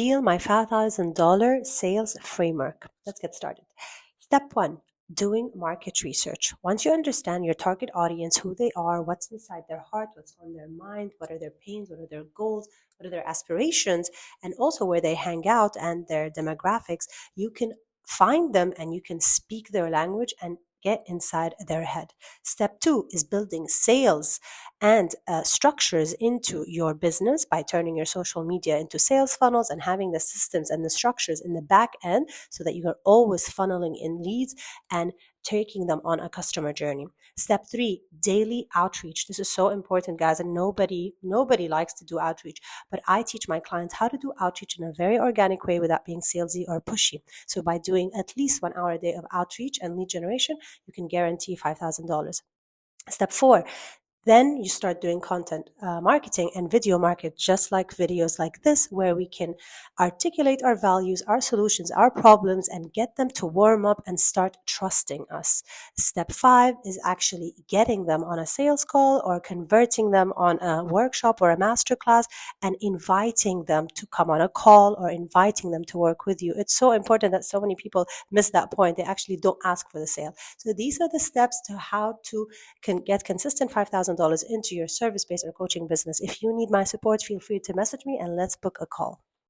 Feel my $5,000 sales framework. Let's get started. Step one, doing market research. Once you understand your target audience, who they are, what's inside their heart, what's on their mind, what are their pains, what are their goals, what are their aspirations, and also where they hang out and their demographics, you can find them and you can speak their language and get inside their head. Step two is building sales and structures into your business by turning your social media into sales funnels and having the systems and the structures in the back end so that you are always funneling in leads and taking them on a customer journey. Step three, daily outreach. This is so important, guys, and nobody likes to do outreach, but I teach my clients how to do outreach in a very organic way without being salesy or pushy. So by doing at least 1 hour a day of outreach and lead generation, you can guarantee $5,000. Step four, then you start doing content marketing and video market, just like videos like this, where we can articulate our values, our solutions, our problems, and get them to warm up and start trusting us. Step five is actually getting them on a sales call or converting them on a workshop or a masterclass and inviting them to come on a call or inviting them to work with you. It's so important that so many people miss that point. They actually don't ask for the sale. So these are the steps to how to get consistent $5,000 into your service-based or coaching business. If you need my support, feel free to message me and let's book a call.